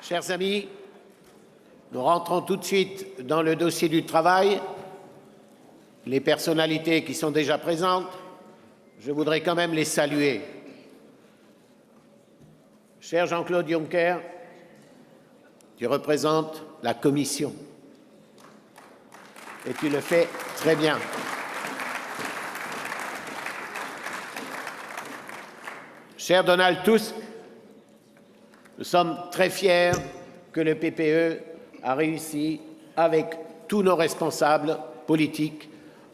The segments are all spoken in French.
Chers amis, nous rentrons tout de suite dans le dossier du travail. Les personnalités qui sont déjà présentes, je voudrais quand même les saluer. Cher Jean-Claude Juncker, tu représentes la Commission et tu le fais très bien. Cher Donald Tusk, nous sommes très fiers que le PPE a réussi, avec tous nos responsables politiques,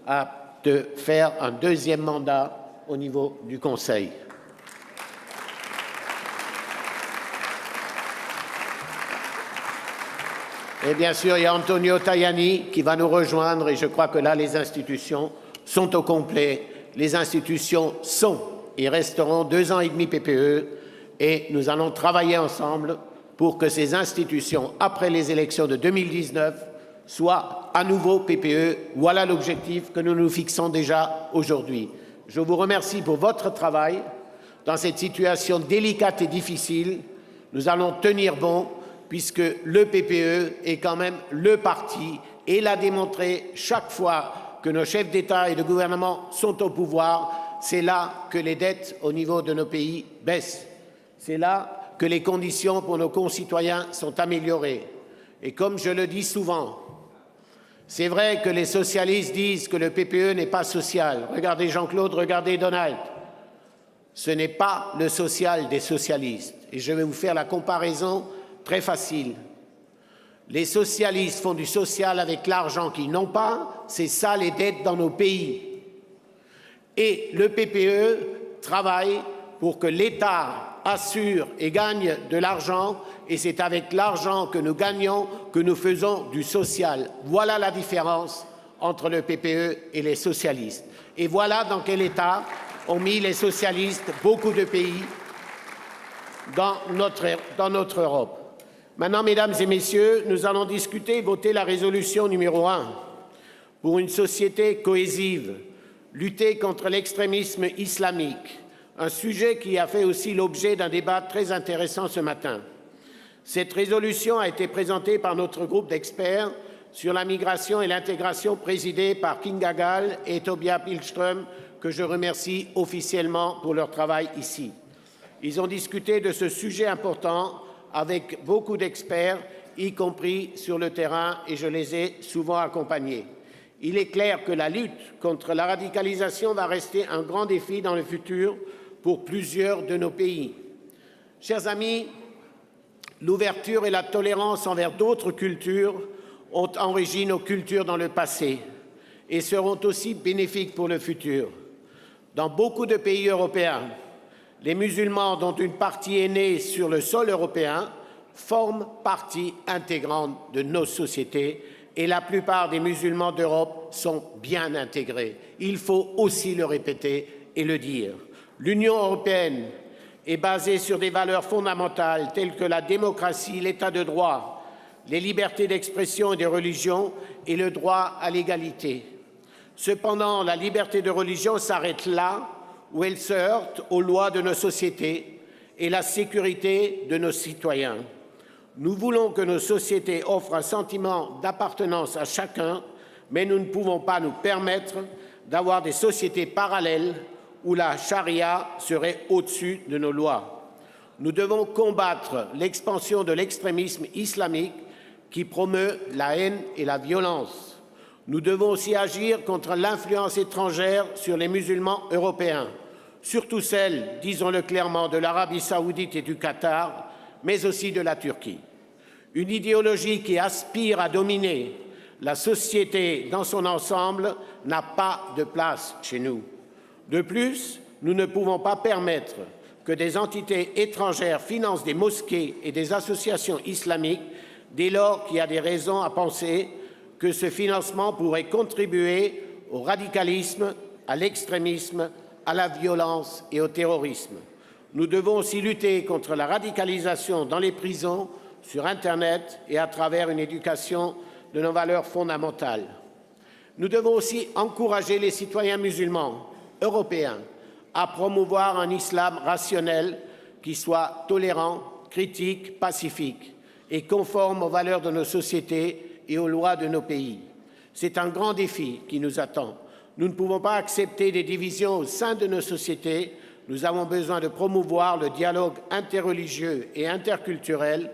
à te faire un deuxième mandat au niveau du Conseil. Et bien sûr, il y a Antonio Tajani qui va nous rejoindre et je crois que là, les institutions sont au complet. Les institutions sont et resteront 2 ans et demi PPE et nous allons travailler ensemble pour que ces institutions, après les élections de 2019, soient à nouveau PPE. Voilà l'objectif que nous nous fixons déjà aujourd'hui. Je vous remercie pour votre travail. Dans cette situation délicate et difficile, nous allons tenir bon puisque le PPE est quand même le parti et l'a démontré chaque fois que nos chefs d'État et de gouvernement sont au pouvoir. C'est là que les dettes au niveau de nos pays baissent. C'est là que les conditions pour nos concitoyens sont améliorées. Et comme je le dis souvent, c'est vrai que les socialistes disent que le PPE n'est pas social. Regardez Jean-Claude, regardez Donald. Ce n'est pas le social des socialistes. Et je vais vous faire la comparaison très facile. Les socialistes font du social avec l'argent qu'ils n'ont pas. C'est ça les dettes dans nos pays. Et le PPE travaille pour que l'État assure et gagne de l'argent, et c'est avec l'argent que nous gagnons que nous faisons du social. Voilà la différence entre le PPE et les socialistes. Et voilà dans quel état ont mis les socialistes beaucoup de pays dans notre Europe. Maintenant, mesdames et messieurs, nous allons discuter et voter la résolution numéro 1 pour une société cohésive, lutter contre l'extrémisme islamique, un sujet qui a fait aussi l'objet d'un débat très intéressant ce matin. Cette résolution a été présentée par notre groupe d'experts sur la migration et l'intégration présidé par Kinga Gál et Tobias Billström, que je remercie officiellement pour leur travail ici. Ils ont discuté de ce sujet important avec beaucoup d'experts, y compris sur le terrain, et je les ai souvent accompagnés. Il est clair que la lutte contre la radicalisation va rester un grand défi dans le futur pour plusieurs de nos pays. Chers amis, l'ouverture et la tolérance envers d'autres cultures ont enrichi nos cultures dans le passé et seront aussi bénéfiques pour le futur. Dans beaucoup de pays européens, les musulmans, dont une partie est née sur le sol européen, forment partie intégrante de nos sociétés et la plupart des musulmans d'Europe sont bien intégrés. Il faut aussi le répéter et le dire. L'Union européenne est basée sur des valeurs fondamentales telles que la démocratie, l'état de droit, les libertés d'expression et de religion et le droit à l'égalité. Cependant, la liberté de religion s'arrête là où elle se heurte aux lois de nos sociétés et la sécurité de nos citoyens. Nous voulons que nos sociétés offrent un sentiment d'appartenance à chacun, mais nous ne pouvons pas nous permettre d'avoir des sociétés parallèles où la charia serait au-dessus de nos lois. Nous devons combattre l'expansion de l'extrémisme islamique qui promeut la haine et la violence. Nous devons aussi agir contre l'influence étrangère sur les musulmans européens, surtout celle, disons-le clairement, de l'Arabie saoudite et du Qatar, mais aussi de la Turquie. Une idéologie qui aspire à dominer la société dans son ensemble n'a pas de place chez nous. De plus, nous ne pouvons pas permettre que des entités étrangères financent des mosquées et des associations islamiques dès lors qu'il y a des raisons à penser que ce financement pourrait contribuer au radicalisme, à l'extrémisme, à la violence et au terrorisme. Nous devons aussi lutter contre la radicalisation dans les prisons, sur Internet et à travers une éducation de nos valeurs fondamentales. Nous devons aussi encourager les citoyens musulmans européens à promouvoir un islam rationnel qui soit tolérant, critique, pacifique. et conforme aux valeurs de nos sociétés et aux lois de nos pays. C'est un grand défi qui nous attend. Nous ne pouvons pas accepter des divisions au sein de nos sociétés. Nous avons besoin de promouvoir le dialogue interreligieux et interculturel,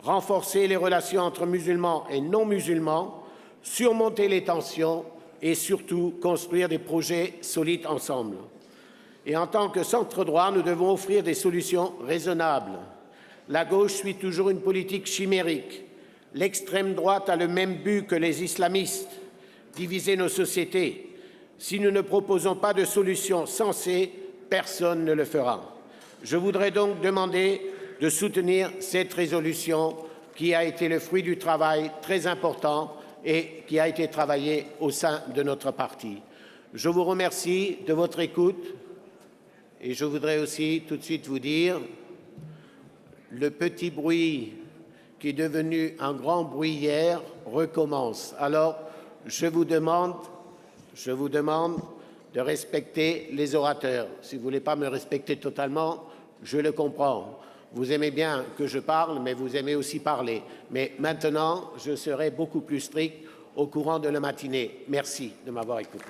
renforcer les relations entre musulmans et non-musulmans, surmonter les tensions et surtout construire des projets solides ensemble. Et en tant que centre droit, nous devons offrir des solutions raisonnables. La gauche suit toujours une politique chimérique. L'extrême droite a le même but que les islamistes, diviser nos sociétés. Si nous ne proposons pas de solutions sensées, personne ne le fera. Je voudrais donc demander de soutenir cette résolution qui a été le fruit du travail très important et qui a été travaillé au sein de notre parti. Je vous remercie de votre écoute et je voudrais aussi tout de suite vous dire le petit bruit qui est devenu un grand bruit hier recommence. Alors, je vous demande de respecter les orateurs. Si vous ne voulez pas me respecter totalement, je le comprends. Vous aimez bien que je parle, mais vous aimez aussi parler. Mais maintenant, je serai beaucoup plus strict au courant de la matinée. Merci de m'avoir écouté.